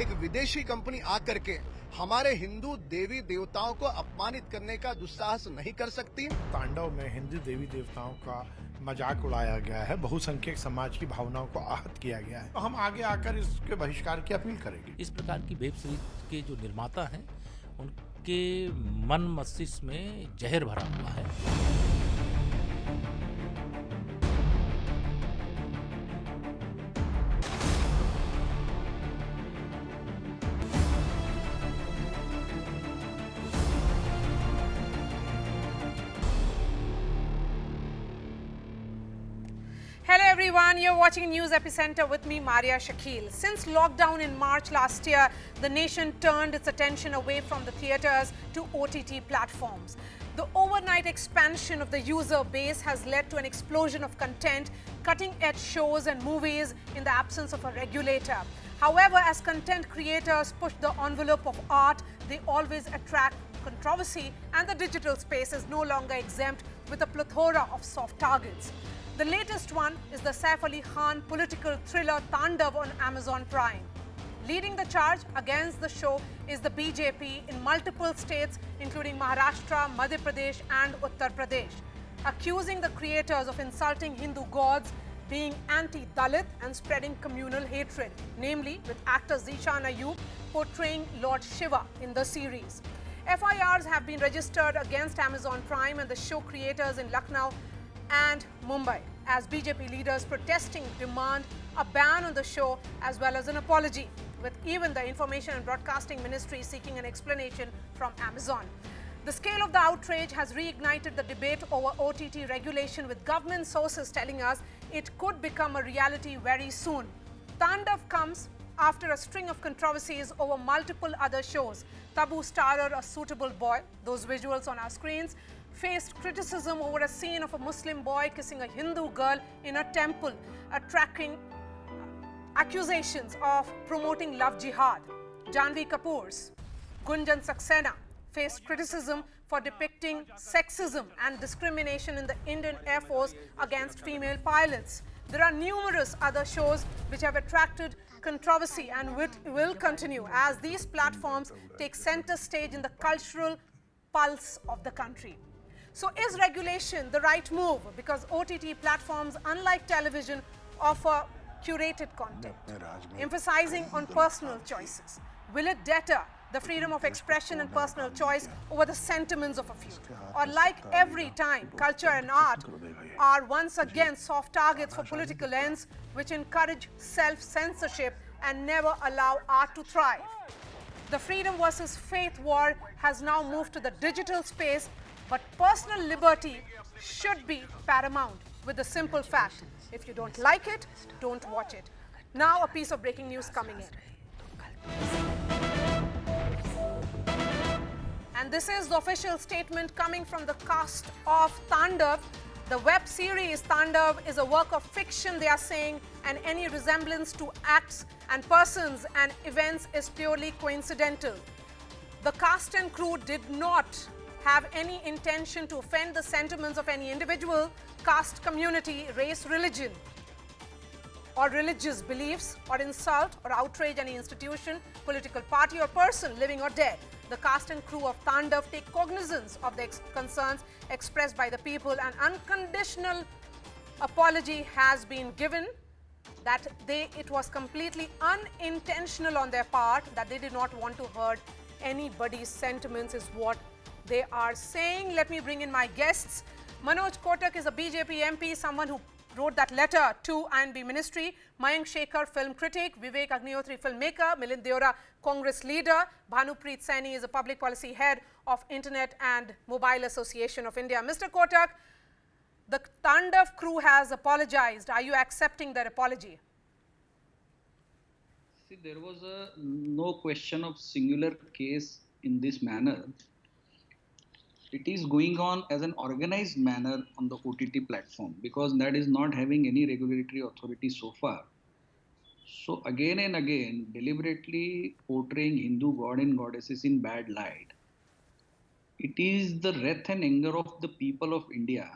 एक विदेशी कंपनी आकर के हमारे हिंदू देवी देवताओं को अपमानित करने का दुस्साहस नहीं कर सकती। तांडव में हिंदू देवी देवताओं का मजाक उड़ाया गया है, बहुसंख्यक समाज की भावनाओं को आहत किया गया है। तो हम आगे आकर इसके बहिष्कार की अपील करेंगे। इस प्रकार की वेब सीरीज के जो निर्माता हैं उनके मन मस्तिष्क में जहर भरा हुआ है। Hello everyone, you're watching News Epicentre with me, Marya, Shakil. Since lockdown in March last year, the nation turned its attention away from the theatres to OTT platforms. The overnight expansion of the user base has led to an explosion of content, cutting-edge shows and movies in the absence of a regulator. However, as content creators push the envelope of art, they always attract controversy, and the digital space is no longer exempt with a plethora of soft targets. The latest one is the Saif Ali Khan political thriller Tandav on Amazon Prime. Leading the charge against the show is the BJP in multiple states including Maharashtra, Madhya Pradesh and Uttar Pradesh, accusing the creators of insulting Hindu gods, being anti-Dalit and spreading communal hatred, namely with actor Zishan Ayub portraying Lord Shiva in the series. FIRs have been registered against Amazon Prime and the show creators in Lucknow and Mumbai, as BJP leaders protesting demand a ban on the show as well as an apology, with even the Information and Broadcasting Ministry seeking an explanation from Amazon. The scale of the outrage has reignited the debate over OTT regulation, with government sources telling us it could become a reality very soon. Tandav comes after a string of controversies over multiple other shows. Taboo starer A Suitable Boy, those visuals on our screens, faced criticism over a scene of a Muslim boy kissing a Hindu girl in a temple, attracting accusations of promoting love jihad. Janhvi Kapoor's Gunjan Saxena faced criticism for depicting sexism and discrimination in the Indian Air Force against female pilots. There are numerous other shows which have attracted controversy and will continue as these platforms take center stage in the cultural pulse of the country. So is regulation the right move? Because OTT platforms, unlike television, offer curated content, emphasizing on personal choices. Will it deter the freedom of expression and personal choice over the sentiments of a few? Or like every time, culture and art are once again soft targets for political ends which encourage self-censorship and never allow art to thrive. The freedom versus faith war has now moved to the digital space, but personal liberty should be paramount, with the simple fact, if you don't like it, don't watch it. Now a piece of breaking news coming in. And this is the official statement coming from the cast of Tandav. The web series Tandav is a work of fiction, they are saying, and any resemblance to acts and persons and events is purely coincidental. The cast and crew did not have any intention to offend the sentiments of any individual, caste, community, race, religion, or religious beliefs, or insult or outrage any institution, political party or person, living or dead. The cast and crew of Tandav take cognizance of the concerns expressed by the people. An unconditional apology has been given that it was completely unintentional on their part, that they did not want to hurt anybody's sentiments is what they are saying. Let me bring in my guests. Manoj Kotak is a BJP MP, someone who wrote that letter to INB Ministry. Mayank Shekhar, film critic. Vivek Agnihotri, filmmaker. Milind Deora, Congress leader. Bhanupreet Saini is a public policy head of Internet and Mobile Association of India. Mr. Kotak, the Tandav crew has apologized. Are you accepting their apology? See, there was no question of singular case in this manner. It is going on as an organized manner on the OTT platform because that is not having any regulatory authority so far. So again and again, deliberately portraying Hindu god and goddesses in bad light. It is the wrath and anger of the people of India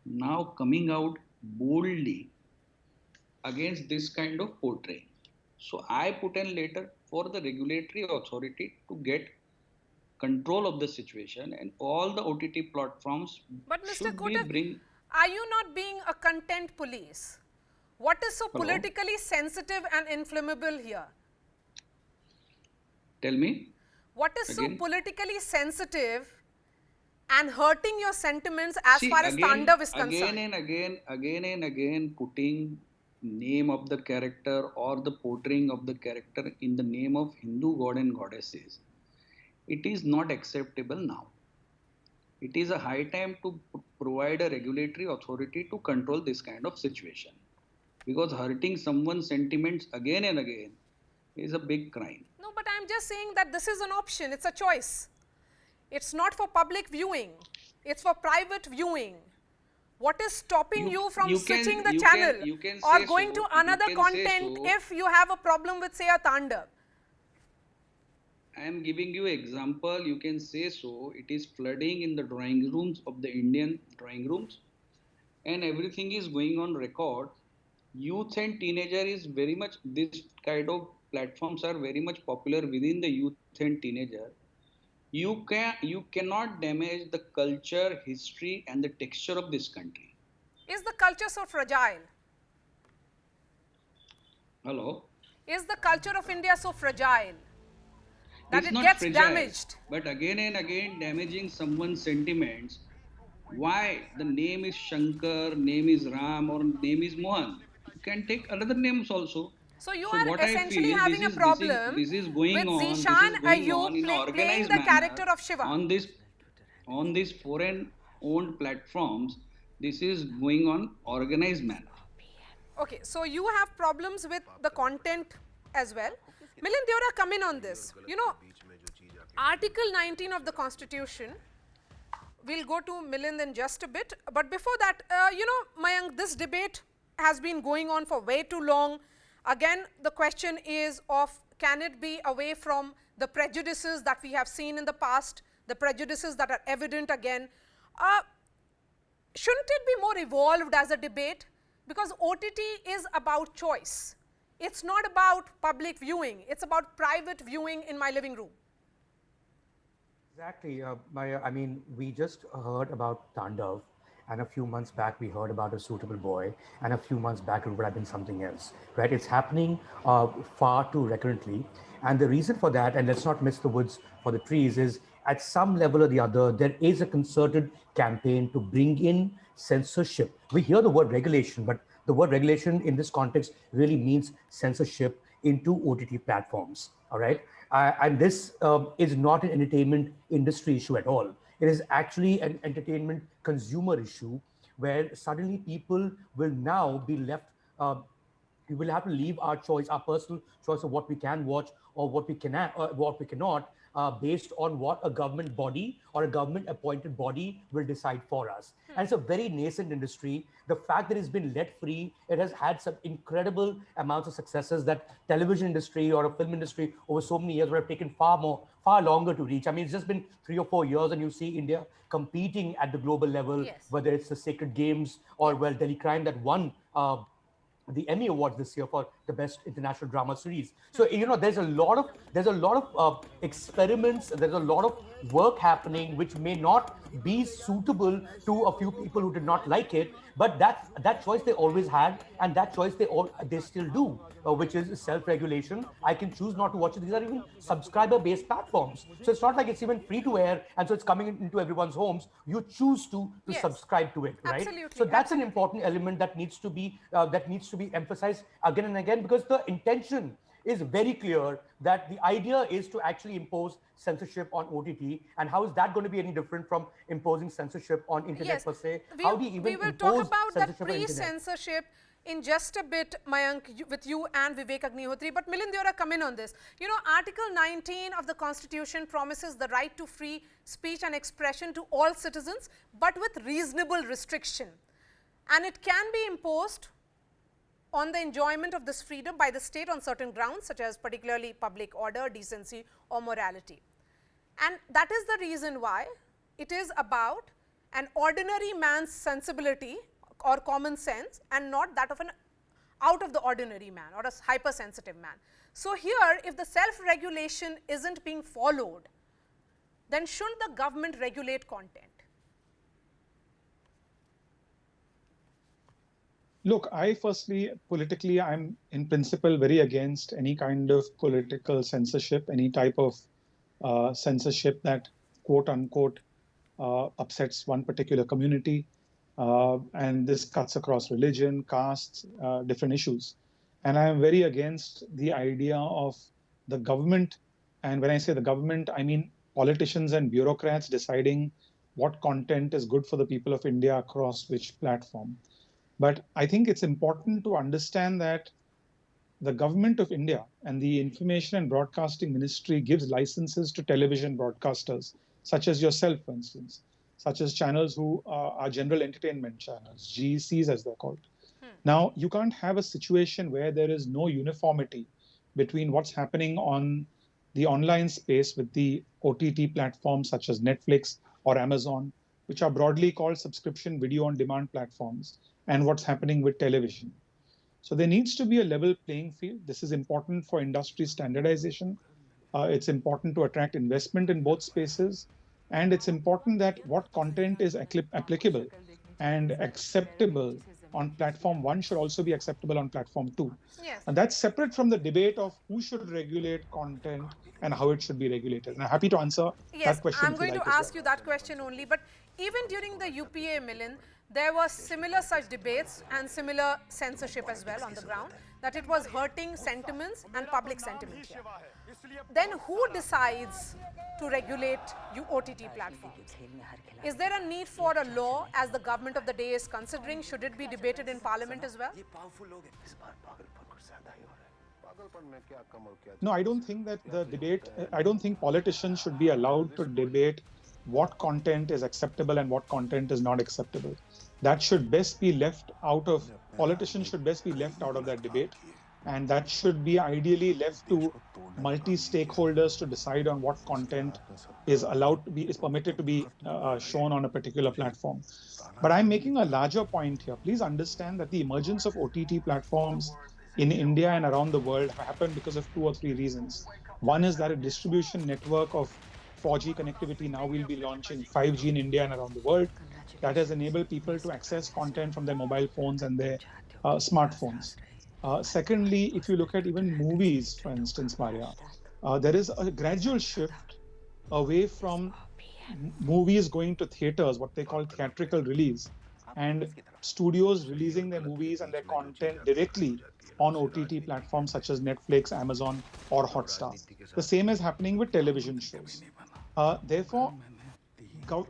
now coming out boldly against this kind of portraying. So I put in letter for the regulatory authority to get control of the situation, and all the OTT platforms But Mr. should be Kotak, bring. are you not being a content police? What is so Hello? politically sensitive and inflammable here? Tell me. What is so Again? politically sensitive and hurting your sentiments as See, far as again, Tandav is again concerned? and again, putting name of the character or the portraying of the character in the name of Hindu god and goddesses. It is not acceptable now. It is a high time to provide a regulatory authority to control this kind of situation. Because hurting someone's sentiments again and again is a big crime. No, but I'm just saying that this is an option, it's a choice. It's not for public viewing, it's for private viewing. What is stopping you from switching the channel or going to another content if you have a problem with, say, a Tandav? I am giving you an example. You can say so. It is flooding in the drawing rooms of the Indian drawing rooms, and everything is going on record. Youth and teenager is very much, this kind of platforms are very much popular within the youth and teenager. You cannot damage the culture, history, and the texture of this country. Is the culture so fragile? Hello. Is the culture of India so fragile that It's it not gets fragile, damaged? but again and again damaging someone's sentiments. Why the name is Shankar, name is Ram, or name is Mohan? You can take other names also. So you So are what I essentially feel, having a problem this is going with on, Zishan this is going on Ayub in playing organized the manner character of Shiva. on these foreign owned platforms. This is going on organized manner. Okay, so you have problems with the content as well. Milind Deora, come in on this. You know, Article 19 of the Constitution, we'll go to Milind in just a bit. But before that, you know, Mayank, this debate has been going on for way too long. Again, the question is of, can it be away from the prejudices that we have seen in the past, the prejudices that are evident again? Shouldn't it be more evolved as a debate? Because OTT is about choice. It's not about public viewing. It's about private viewing in my living room. Exactly. Maya, I mean, we just heard about Tandav, and a few months back we heard about A Suitable Boy, and a few months back it would have been something else, right? It's happening far too recurrently. And the reason for that, and let's not miss the woods for the trees, is at some level or the other, there is a concerted campaign to bring in censorship. We hear the word regulation, but the word regulation in this context really means censorship into OTT platforms, all right? And this is not an entertainment industry issue at all. It is actually an entertainment consumer issue where suddenly people will now be left, we will have to leave our choice, our personal choice of what we can watch or what we cannot, based on what a government body or a government appointed body will decide for us. And it's a very nascent industry. The fact that it's been let free, it has had some incredible amounts of successes that television industry or a film industry over so many years would have taken far longer to reach. I mean, it's just been 3 or 4 years and you see India competing at the global level, Yes. whether it's the Sacred Games or, well, Delhi Crime that won the Emmy Awards this year for the best international drama series. So, you know, there's a lot of experiments, there's a lot of work happening which may not be suitable to a few people who did not like it, but that choice they always had, and that choice they still do, which is self-regulation. I can choose not to watch it. These are even subscriber-based platforms, so it's not like it's even free to air, and so it's coming into everyone's homes. You choose to Yes. subscribe to it, right? Absolutely, So that's an absolutely. important element that needs to be emphasized again and again, because the intention is very clear that the idea is to actually impose censorship on OTT. And how is that going to be any different from imposing censorship on internet per se? How do you even we will impose talk about that censorship on internet? pre-censorship in just a bit, Mayank, with you and Vivek Agnihotri. But Milind Deora, come in on this. You know, Article 19 of the Constitution promises the right to free speech and expression to all citizens, but with reasonable restriction. And it can be imposed on the enjoyment of this freedom by the state on certain grounds, such as particularly public order, decency, or morality. And that is the reason why it is about an ordinary man's sensibility or common sense and not that of out of the ordinary man or a hypersensitive man. So here, if the self-regulation isn't being followed, then shouldn't the government regulate content? Look, politically, I'm in principle very against any kind of political censorship, any type of censorship that quote unquote upsets one particular community. And this cuts across religion, castes, different issues. And I am very against the idea of the government. And when I say the government, I mean politicians and bureaucrats deciding what content is good for the people of India across which platform. But I think it's important to understand that the government of India and the Information and Broadcasting Ministry gives licenses to television broadcasters, such as yourself, for instance, such as channels who are general entertainment channels, GECs as they're called. Now, you can't have a situation where there is no uniformity between what's happening on the online space with the OTT platforms such as Netflix or Amazon, which are broadly called subscription video on demand platforms, and what's happening with television. So there needs to be a level playing field. This is important for industry standardization. It's important to attract investment in both spaces. And it's important that what content is applicable and acceptable on platform 1 should also be acceptable on platform 2. Yes. And that's separate from the debate of who should regulate content and how it should be regulated. And I'm happy to answer that question. Yes, I'm going to ask you that question only. But even during the UPA, Milind, there were similar such debates and similar censorship as well on the ground, that it was hurting sentiments and public sentiment here. Then who decides to regulate OTT platforms? Is there a need for a law as the government of the day is considering? Should it be debated in parliament as well? No, I don't think that the debate, I don't think politicians should be allowed to debate what content is acceptable and what content is not acceptable. That should best be left out of, politicians should best be left out of that debate. And that should be ideally left to multi-stakeholders to decide on what content is allowed to be, is permitted to be shown on a particular platform. But I'm making a larger point here. Please understand that the emergence of OTT platforms in India and around the world have happened because of 2 or 3 reasons. One is that a distribution network of 4G connectivity, now we'll be launching 5G in India and around the world. That has enabled people to access content from their mobile phones and their smartphones. Secondly, if you look at even movies, for instance, Marya, there is a gradual shift away from movies going to theaters, what they call theatrical release, and studios releasing their movies and their content directly on OTT platforms such as Netflix, Amazon, or Hotstar. The same is happening with television shows. Therefore,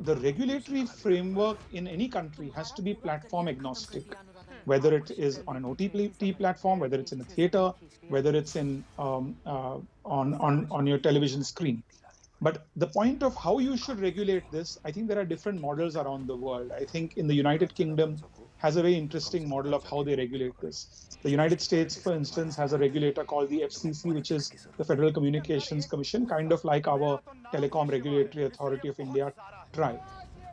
the regulatory framework in any country has to be platform agnostic, whether it is on an OTT platform, whether it's in a theater, whether it's in on your television screen. But the point of how you should regulate this, I think there are different models around the world. I think in the United Kingdom has a very interesting model of how they regulate this. The United States, for instance, has a regulator called the FCC, which is the Federal Communications Commission, kind of like our Telecom Regulatory Authority of India, TRAI.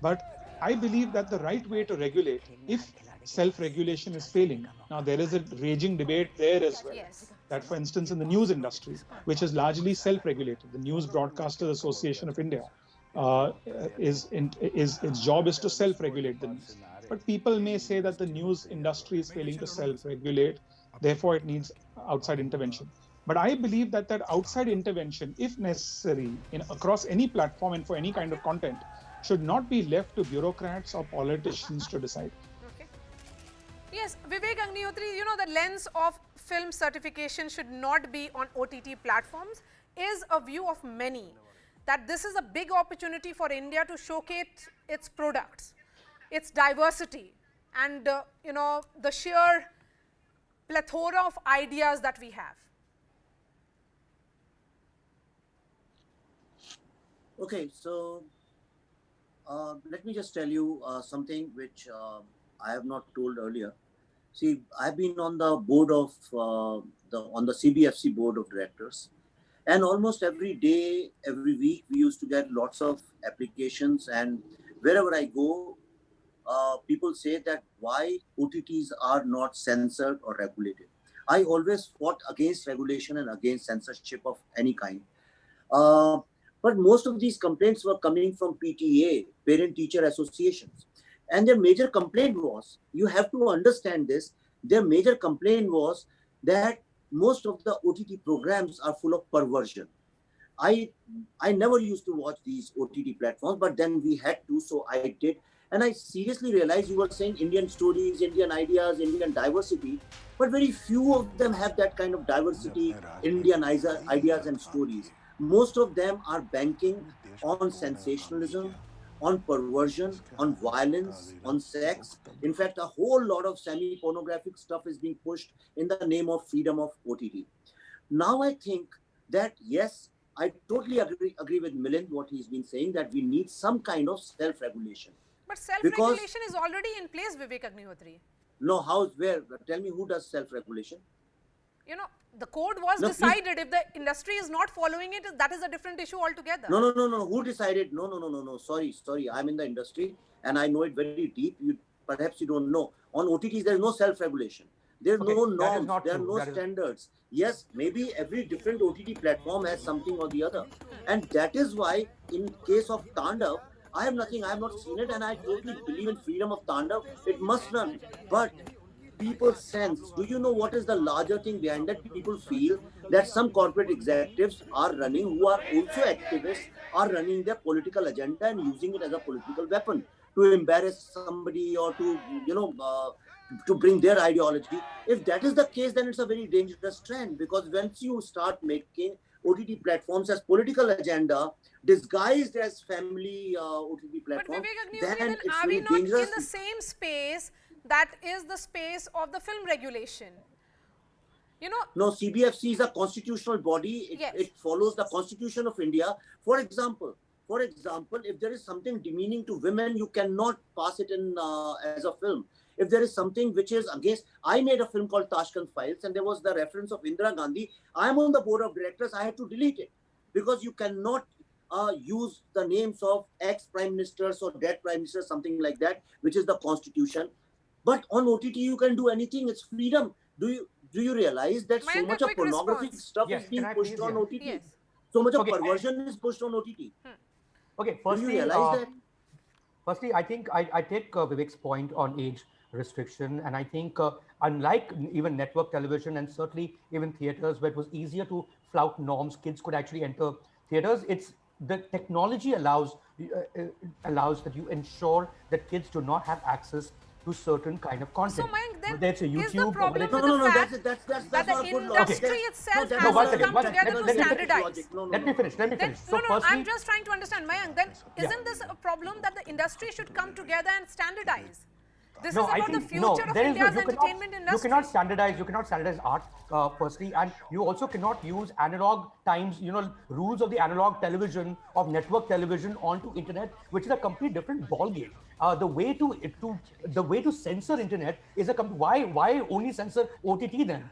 But I believe that the right way to regulate, if self-regulation is failing, now there is a raging debate there as well. Yes. That, for instance, in the news industry, which is largely self-regulated, the News Broadcasters Association of India, its job is to self-regulate the news. But people may say that the news industry is failing to self-regulate, therefore it needs outside intervention. But I believe that outside intervention, if necessary, across any platform and for any kind of content, should not be left to bureaucrats or politicians to decide. Okay. Yes, Vivek Agnihotri, the lens of film certification should not be on OTT platforms is a view of many, that this is a big opportunity for India to showcase its products, its diversity, and the sheer plethora of ideas that we have. Okay, so let me just tell you something which I have not told earlier. See, I've been on the board of on the CBFC board of directors, and almost every day, every week, we used to get lots of applications, and wherever I go, people say that why OTTs are not censored or regulated. I always fought against regulation and against censorship of any kind. Uh, but most of these complaints were coming from PTA, parent teacher associations. And their major complaint was, you have to understand this, their major complaint was that most of the OTT programs are full of perversion. I never used to watch these OTT platforms, but then we had to, so I did. And I seriously realized you were saying Indian stories, Indian ideas, Indian diversity, but very few of them have that kind of diversity, Indian ideas and stories. Most of them are banking on sensationalism, on perversion, on violence, on sex. In fact, a whole lot of semi-pornographic stuff is being pushed in the name of freedom of OTT. Now I think that, yes, I totally agree with Milind, what he's been saying, that we need some kind of self-regulation. But self-regulation is already in place, Vivek Agnihotri. No, how, where? Tell me who does self-regulation? You know, the code was decided. If the industry is not following it, that is a different issue altogether. No. Who decided? No. Sorry. I'm in the industry and I know it very deep. Perhaps you don't know. On OTTs, there is no self-regulation. There's no norms. There are no standards. Yes, maybe every different OTT platform has something or the other. And that is why, in case of Tandav, I have not seen it, and I totally believe in freedom of Tandav. It must run. But people sense, do you know what is the larger thing behind that? People feel that some corporate executives are running, who are also activists, are running their political agenda and using it as a political weapon to embarrass somebody or to, to bring their ideology. If that is the case, then it's a very dangerous trend, because once you start making OTT platforms as political agenda disguised as family OTT platform, then it's are we very not dangerous. in the same space that is the space of the film regulation? You know, no, CBFC is a constitutional body. It follows the Constitution of India. For example, if there is something demeaning to women, you cannot pass it in as a film. If there is something which is against, I made a film called Tashkent Files, and there was the reference of Indira Gandhi. I am on the board of directors. I had to delete it because you cannot use the names of ex-prime ministers or dead prime ministers, something like that, which is the Constitution. But on OTT, you can do anything. It's freedom. Do you realize that so much of pornographic stuff is being pushed on OTT? Yes. So much of perversion is pushed on OTT. Okay, firstly, do you realize that? Firstly, I think I take Vivek's point on age restriction, and I think unlike even network television and certainly even theaters, where it was easier to flout norms, kids could actually enter theaters. It's the technology allows that you ensure that kids do not have access to certain kind of content. So, Mayank, then whether it's a YouTube, is the problem with no, the fact that's that the industry itself has to come together to standardize? Let me finish. So firstly, I'm just trying to understand, Mayank, then isn't this a problem that the industry should come together and standardize? This is about the future of India's entertainment industry. You cannot standardize art, firstly, and you also cannot use analog times, rules of the analog television, of network television onto internet, which is a complete different ballgame. The way to censor internet is why only censor OTT then?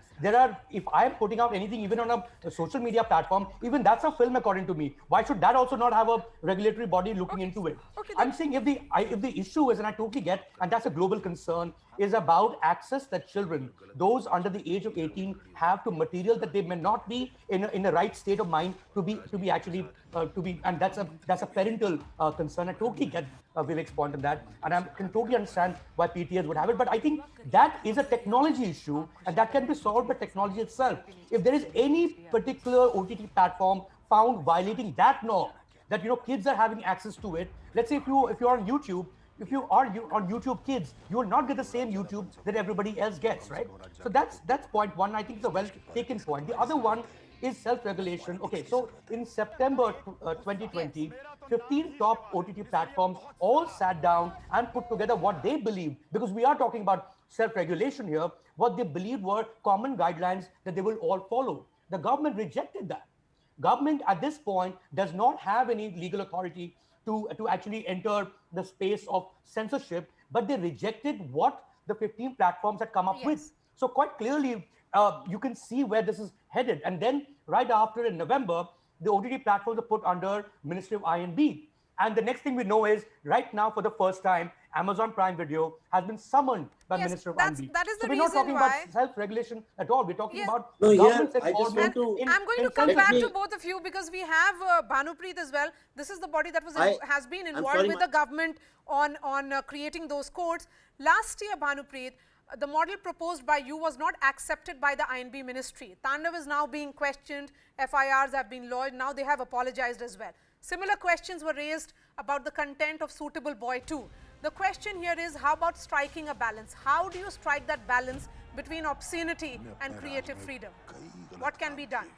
If I am putting out anything even on a social media platform, even that's a film according to me. Why should that also not have a regulatory body looking into it? I'm saying if the issue is, and I totally get, and that's a global concern, is about access that children, those under the age of 18, have to material that they may not be in the right state of mind to be, and that's a parental concern. I totally get Vivek's point on that, and I can totally understand why PTAs would have it. But I think that is a technology issue, and that can be solved by technology itself. If there is any particular OTT platform found violating that norm, that kids are having access to it. Let's say if you're on YouTube. If you are on YouTube Kids, you will not get the same YouTube that everybody else gets, right? So that's point one. I think it's a well taken point. The other one is self-regulation. Okay, so in September 2020, 15 top OTT platforms all sat down and put together what they believe, because we are talking about self-regulation here, what they believed were common guidelines that they will all follow. The government rejected that. Government at this point does not have any legal authority to actually enter the space of censorship, but they rejected what the 15 platforms had come up with. So quite clearly, you can see where this is headed. And then right after, in November, the OTT platforms are put under Ministry of I&B. And the next thing we know is right now, for the first time, Amazon Prime Video has been summoned by Yes, Minister of that IND. is the So we're not reason talking why. about self-regulation at all. We're talking Yes. about No, here, government's I just involvement want to- in I'm going to in come Let back me- to both of you because we have Bhanupreet as well. This is the body that has been I'm involved sorry, with the government on creating those codes. Last year, Bhanupreet, the model proposed by you was not accepted by the INB ministry. Tandav is now being questioned. FIRs have been lodged. Now they have apologized as well. Similar questions were raised about the content of Suitable Boy 2. The question here is, how about striking a balance? How do you strike that balance between obscenity and creative freedom? What can be done?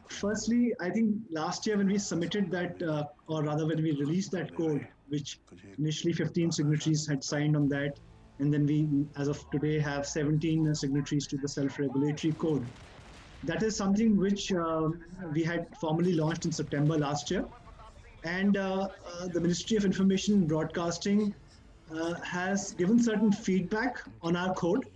Firstly, I think last year when we submitted that, or rather when we released that code, which initially 15 signatories had signed on that, and then we, as of today, have 17 signatories to the self-regulatory code. That is something which we had formally launched in September last year. And the Ministry of Information and Broadcasting has given certain feedback on our code.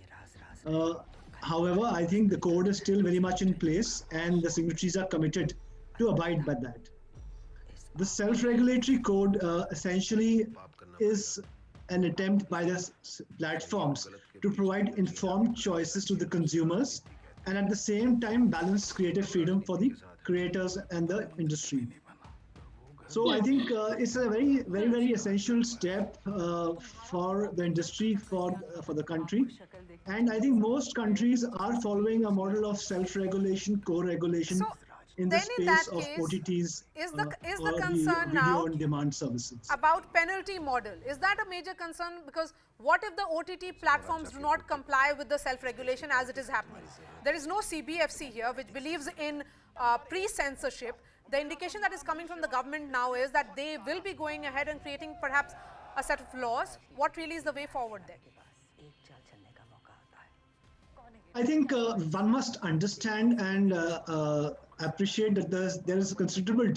However, I think the code is still very much in place and the signatories are committed to abide by that. The self-regulatory code essentially is an attempt by the platforms to provide informed choices to the consumers and at the same time balance creative freedom for the creators and the industry. So I think it's a very essential step for the industry, for the country. And I think most countries are following a model of self-regulation, co-regulation So, in the then in that space of case, OTTs is the or concern the now video on demand services. about penalty model? Is that a major concern? Because what if the OTT platforms do not comply with the self-regulation as it is happening? There is no CBFC here which believes in pre-censorship. The indication that is coming from the government now is that they will be going ahead and creating perhaps a set of laws. What really is the way forward there? I think one must understand and appreciate that there is a considerable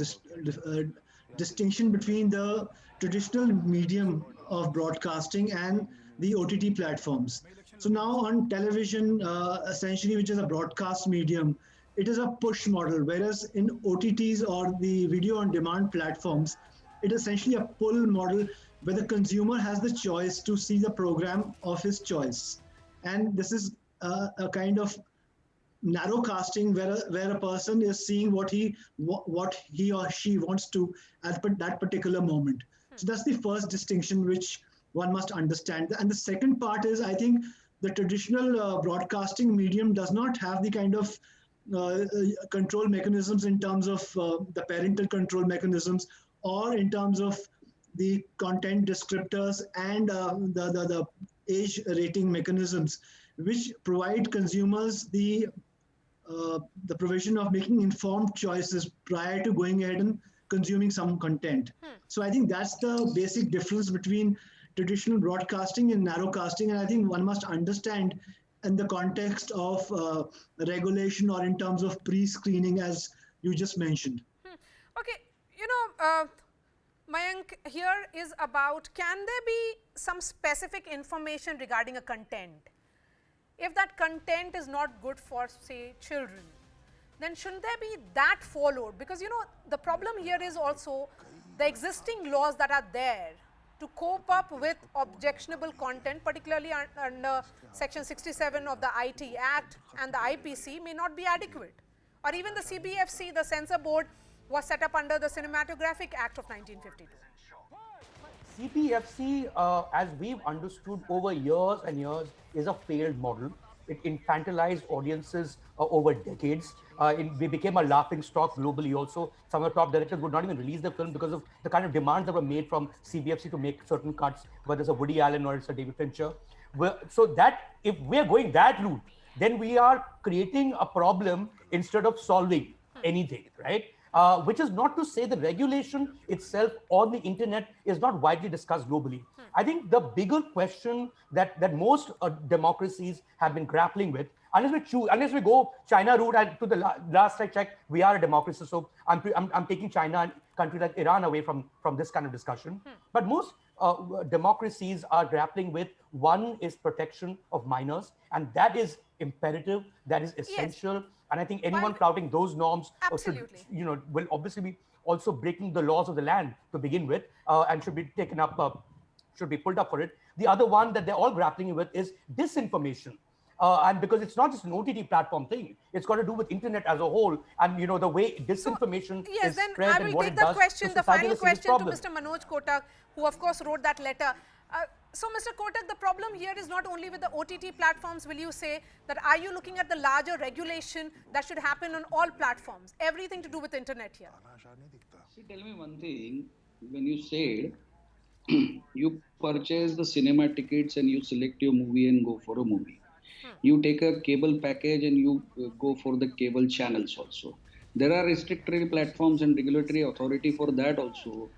distinction between the traditional medium of broadcasting and the OTT platforms. So now on television, essentially, which is a broadcast medium, it is a push model, whereas in OTTs or the video on demand platforms, it is essentially a pull model where the consumer has the choice to see the program of his choice. And this is a kind of narrow casting where a person is seeing what he or she wants to at that particular moment. So that's the first distinction which one must understand. And the second part is, I think the traditional broadcasting medium does not have the kind of control mechanisms in terms of the parental control mechanisms or in terms of the content descriptors and the age rating mechanisms, which provide consumers the provision of making informed choices prior to going ahead and consuming some content. So I think that's the basic difference between traditional broadcasting and narrowcasting, and I think one must understand in the context of regulation or in terms of pre-screening, as you just mentioned. Okay, you know, Mayank, here is about, can there be some specific information regarding a content? If that content is not good for, say, children, then shouldn't there be that followed? Because, you know, the problem here is also the existing laws that are there to cope up with objectionable content, particularly under Section 67 of the IT Act and the IPC, may not be adequate. Or even the CBFC, the censor board, was set up under the Cinematographic Act of 1952. CPFC, as we've understood over years and years, is a failed model. It infantilized audiences over decades. We became a laughing stock globally also. Some of the top directors would not even release the film because of the kind of demands that were made from CBFC to make certain cuts, whether it's a Woody Allen or it's a David Fincher. So that, if we're going that route, then we are creating a problem instead of solving anything, right? Which is not to say the regulation itself on the internet is not widely discussed globally. I think the bigger question that most democracies have been grappling with unless we go China route, and to the last I checked, we are a democracy. So I'm taking China and countries like Iran away from this kind of discussion. But most democracies are grappling with, one is protection of minors, and that is imperative, that is essential. And I think anyone flouting those norms should, will obviously be also breaking the laws of the land to begin with, and should be taken up, should be pulled up for it. The other one that they're all grappling with is disinformation. And because it's not just an OTT platform thing, it's got to do with internet as a whole, and the way disinformation is spread and what it does. The final question to Mr. Manoj Kotak, who of course wrote that letter. So Mr. Kotak, the problem here is not only with the OTT platforms, will you say, that are you looking at the larger regulation that should happen on all platforms, everything to do with internet here? See, tell me one thing, when you said you purchase the cinema tickets and you select your movie and go for a movie. You take a cable package and you go for the cable channels also. There are restrictory platforms and regulatory authority for that also.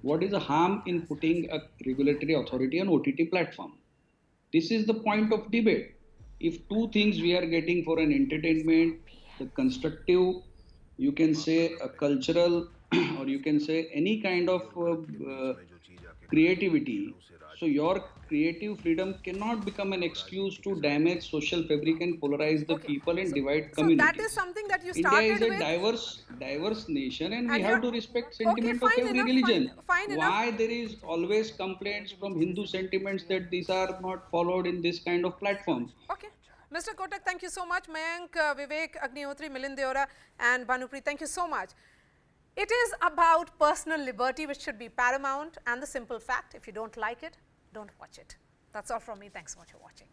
What is the harm in putting a regulatory authority on OTT platform? This is the point of debate. If two things we are getting for an entertainment, the constructive, you can say a cultural, or you can say any kind of creativity. So your creative freedom cannot become an excuse to damage social fabric and polarize the people and divide communities. So that is something that you started India is a diverse nation, and we have to respect sentiment of every religion. Why there is always complaints from Hindu sentiments that these are not followed in this kind of platform? Okay. Mr. Kotak, thank you so much. Mayank, Vivek, Agnihotri, Milind Deora and Bhanupreet, thank you so much. It is about personal liberty which should be paramount, and the simple fact, if you don't like it, don't watch it. That's all from me. Thanks so much for watching.